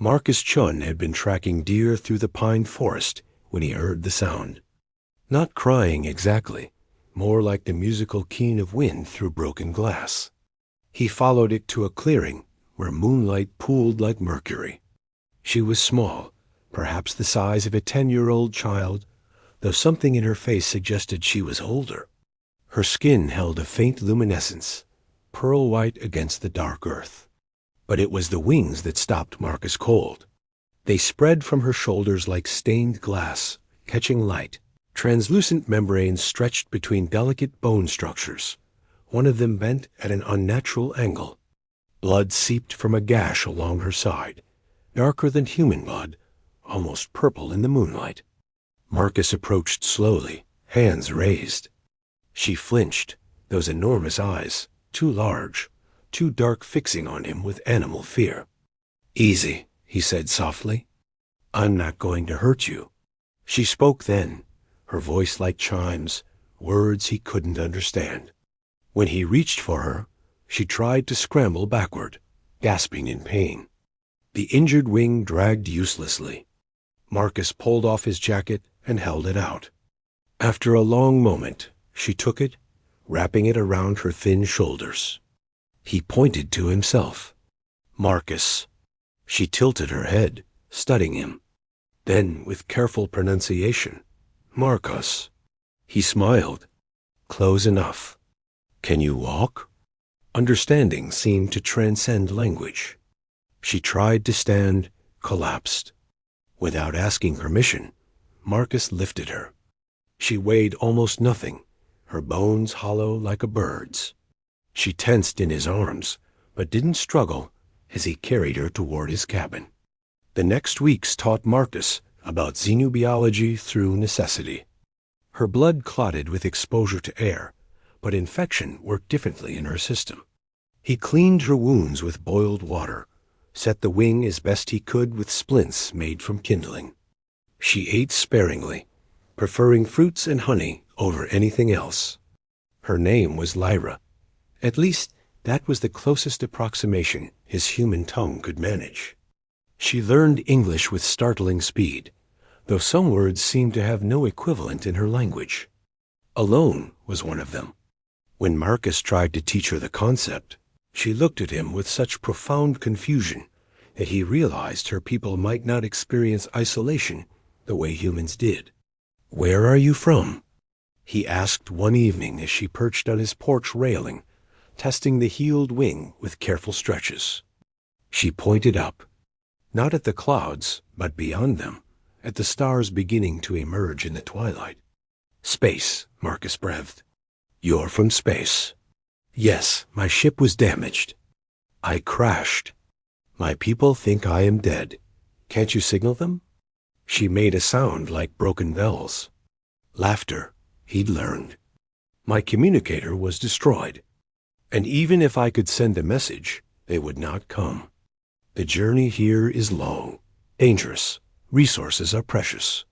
Marcus Chun had been tracking deer through the pine forest when he heard the sound. Not crying exactly, more like the musical keen of wind through broken glass. He followed it to a clearing where moonlight pooled like mercury. She was small, perhaps the size of a 10-year-old child, though something in her face suggested she was older. Her skin held a faint luminescence, pearl white against the dark earth. But it was the wings that stopped Marcus cold. They spread from her shoulders like stained glass, catching light. Translucent membranes stretched between delicate bone structures, one of them bent at an unnatural angle. Blood seeped from a gash along her side, darker than human blood, almost purple in the moonlight. Marcus approached slowly, hands raised. She flinched, those enormous eyes, too large, too dark, fixing on him with animal fear. "Easy," he said softly. "I'm not going to hurt you." She spoke then, her voice like chimes, words he couldn't understand. When he reached for her, she tried to scramble backward, gasping in pain. The injured wing dragged uselessly. Marcus pulled off his jacket and held it out. After a long moment, she took it, wrapping it around her thin shoulders. He pointed to himself. "Marcus." She tilted her head, studying him. Then, with careful pronunciation, "Marcus." He smiled. "Close enough. Can you walk?" Understanding seemed to transcend language. She tried to stand, collapsed. Without asking permission, Marcus lifted her. She weighed almost nothing, her bones hollow like a bird's. She tensed in his arms, but didn't struggle as he carried her toward his cabin. The next weeks taught Marcus about xenobiology through necessity. Her blood clotted with exposure to air, but infection worked differently in her system. He cleaned her wounds with boiled water, set the wing as best he could with splints made from kindling. She ate sparingly, preferring fruits and honey over anything else. Her name was Lyra. At least, that was the closest approximation his human tongue could manage. She learned English with startling speed, though some words seemed to have no equivalent in her language. Alone was one of them. When Marcus tried to teach her the concept, she looked at him with such profound confusion that he realized her people might not experience isolation the way humans did. "Where are you from?" he asked one evening as she perched on his porch railing, testing the healed wing with careful stretches. She pointed up, not at the clouds, but beyond them, at the stars beginning to emerge in the twilight. "Space," Marcus breathed. "You're from space." "Yes, my ship was damaged. I crashed. My people think I am dead. Can't you signal them?" She made a sound like broken bells. Laughter, he'd learned. "My communicator was destroyed. And even if I could send a message, they would not come. The journey here is long, dangerous. Resources are precious.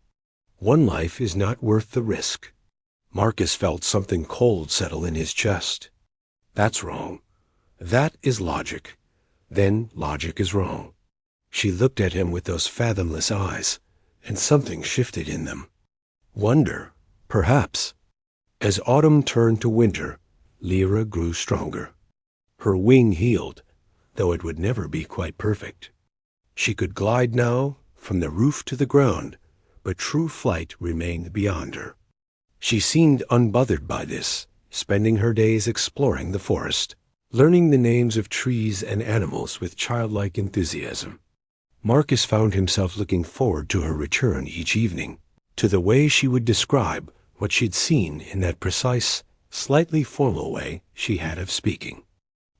One life is not worth the risk." Marcus felt something cold settle in his chest. That's wrong. That is logic. Then logic is wrong. She looked at him with those fathomless eyes, and something shifted in them. Wonder, perhaps. As autumn turned to winter, Lyra grew stronger. Her wing healed, though it would never be quite perfect. She could glide now from the roof to the ground, but true flight remained beyond her. She seemed unbothered by this, spending her days exploring the forest, learning the names of trees and animals with childlike enthusiasm. Marcus found himself looking forward to her return each evening, to the way she would describe what she'd seen in that precise, slightly formal way she had of speaking.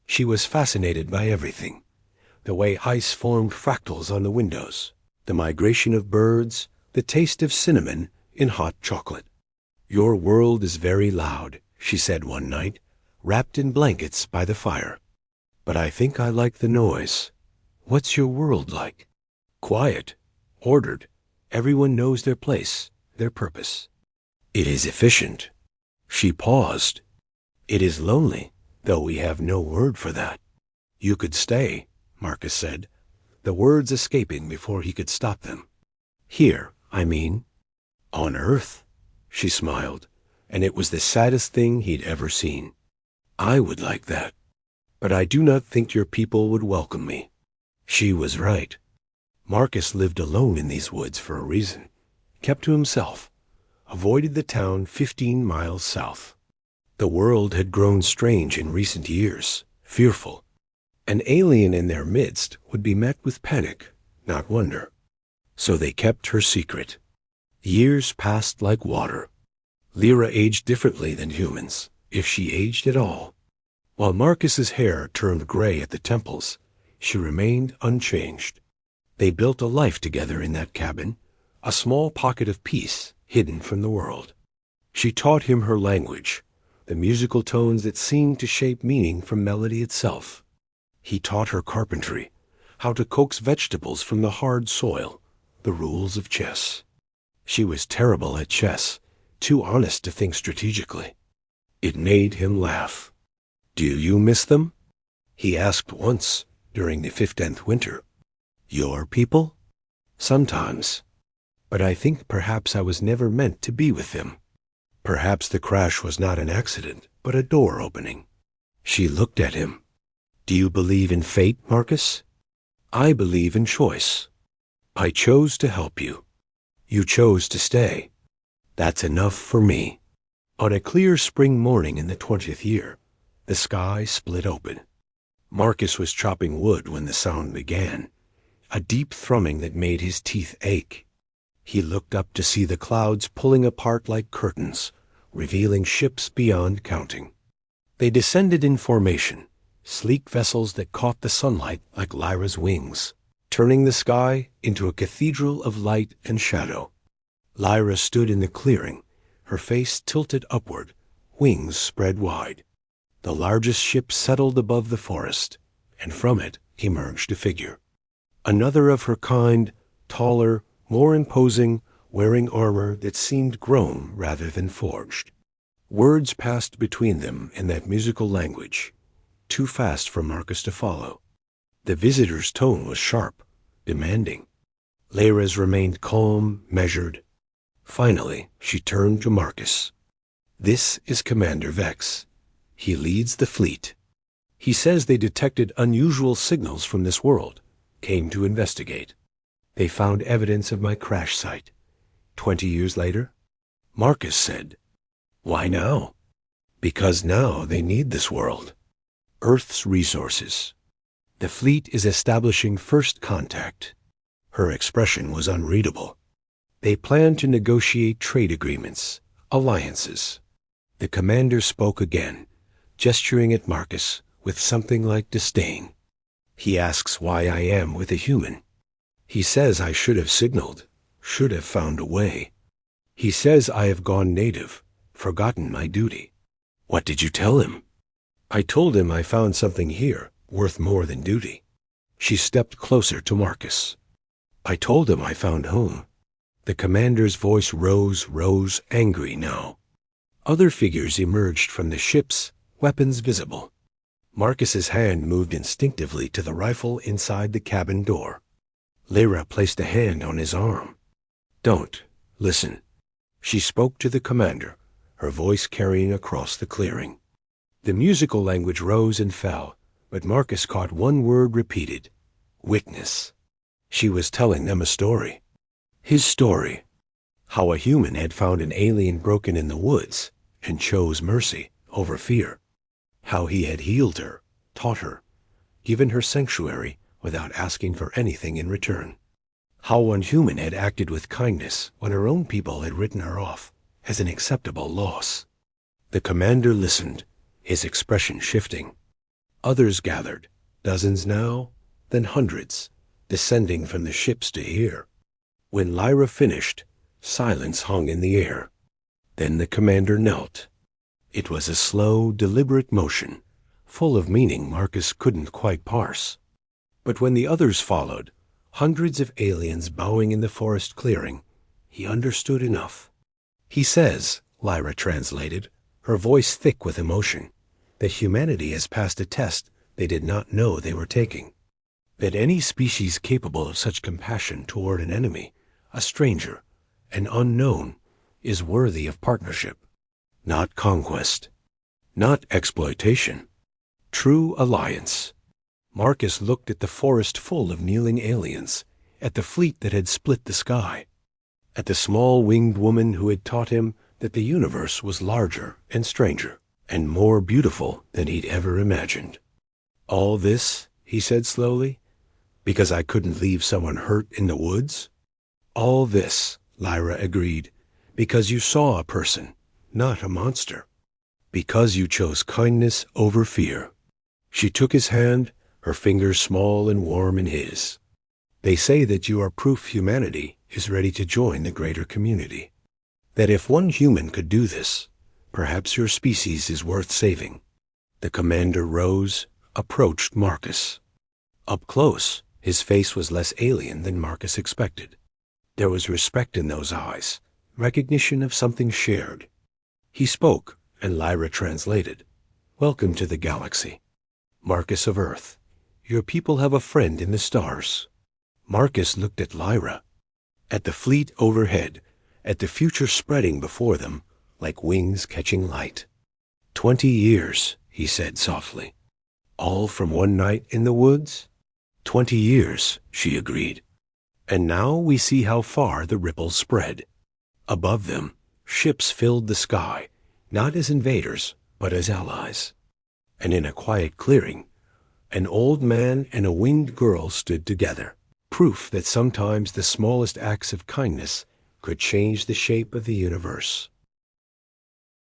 She was fascinated by everything, the way ice formed fractals on the windows, the migration of birds, the taste of cinnamon in hot chocolate. "Your world is very loud," she said one night, wrapped in blankets by the fire. "But I think I like the noise. What's your world like?" "Quiet, ordered. Everyone knows their place, their purpose." "It is efficient." She paused. "It is lonely, though we have no word for that." "You could stay," Marcus said, the words escaping before he could stop them. Here, I mean. On Earth, she smiled, and it was the saddest thing he'd ever seen. I would like that, but I do not think your people would welcome me. She was right. Marcus lived alone in these woods for a reason, kept to himself, avoided the town 15 miles south. The world had grown strange in recent years, fearful. An alien in their midst would be met with panic, not wonder. So they kept her secret. Years passed like water. Lyra aged differently than humans, if she aged at all. While Marcus's hair turned gray at the temples, she remained unchanged. They built a life together in that cabin, a small pocket of peace hidden from the world. She taught him her language, the musical tones that seemed to shape meaning from melody itself. He taught her carpentry, how to coax vegetables from the hard soil, the rules of chess. She was terrible at chess, too honest to think strategically. It made him laugh. "Do you miss them?" he asked once during the 15th winter. "Your people?" "Sometimes. But I think perhaps I was never meant to be with them. Perhaps the crash was not an accident, but a door opening." She looked at him. "Do you believe in fate, Marcus?" "I believe in choice. I chose to help you. You chose to stay. That's enough for me." On a clear spring morning in the 20th year, the sky split open. Marcus was chopping wood when the sound began, a deep thrumming that made his teeth ache. He looked up to see the clouds pulling apart like curtains, revealing ships beyond counting. They descended in formation, sleek vessels that caught the sunlight like Lyra's wings, turning the sky into a cathedral of light and shadow. Lyra stood in the clearing, her face tilted upward, wings spread wide. The largest ship settled above the forest, and from it emerged a figure. Another of her kind, taller, more imposing, wearing armor that seemed grown rather than forged. Words passed between them in that musical language, too fast for Marcus to follow. The visitor's tone was sharp, demanding. Lyra's remained calm, measured. Finally, she turned to Marcus. "This is Commander Vex. He leads the fleet. He says they detected unusual signals from this world, came to investigate. They found evidence of my crash site. 20 years later?" Marcus said, "Why now?" "Because now they need this world. Earth's resources. The fleet is establishing first contact." Her expression was unreadable. "They plan to negotiate trade agreements, alliances." The commander spoke again, gesturing at Marcus with something like disdain. "He asks why I am with a human. He says I should have signaled, should have found a way. He says I have gone native, forgotten my duty." "What did you tell him?" "I told him I found something here worth more than duty." She stepped closer to Marcus. "I told him I found home." The commander's voice rose angry now. Other figures emerged from the ships, weapons visible. Marcus's hand moved instinctively to the rifle inside the cabin door. Lyra placed a hand on his arm. "Don't. Listen." She spoke to the commander, her voice carrying across the clearing. The musical language rose and fell, but Marcus caught one word repeated: witness. She was telling them a story. His story. How a human had found an alien broken in the woods and chose mercy over fear. How he had healed her, taught her, given her sanctuary without asking for anything in return. How one human had acted with kindness when her own people had written her off as an acceptable loss. The commander listened, his expression shifting. Others gathered, dozens now, then hundreds, descending from the ships to hear. When Lyra finished, silence hung in the air. Then the commander knelt. It was a slow, deliberate motion, full of meaning Marcus couldn't quite parse. But when the others followed, hundreds of aliens bowing in the forest clearing, he understood enough. "He says," Lyra translated, her voice thick with emotion, "that humanity has passed a test they did not know they were taking. that any species capable of such compassion toward an enemy, a stranger, an unknown, is worthy of partnership, not conquest, not exploitation, true alliance. Marcus looked at the forest full of kneeling aliens, at the fleet that had split the sky, at the small winged woman who had taught him that the universe was larger and stranger and more beautiful than he'd ever imagined. All this, he said slowly, because I couldn't leave someone hurt in the woods? All this, Lyra agreed, because you saw a person, not a monster. Because you chose kindness over fear. She took his hand, her fingers small and warm in his. They say that you are proof humanity is ready to join the greater community. That if one human could do this, perhaps your species is worth saving. The commander rose, approached Marcus. Up close, his face was less alien than Marcus expected. There was respect in those eyes, recognition of something shared. He spoke, and Lyra translated. Welcome to the galaxy. Marcus of Earth, your people have a friend in the stars. Marcus looked at Lyra, at the fleet overhead, at the future spreading before them like wings catching light. 20 years, he said softly. All from one night in the woods? 20 years, she agreed. And now we see how far the ripples spread. Above them, ships filled the sky, not as invaders, but as allies. And in a quiet clearing, an old man and a winged girl stood together, proof that sometimes the smallest acts of kindness could change the shape of the universe.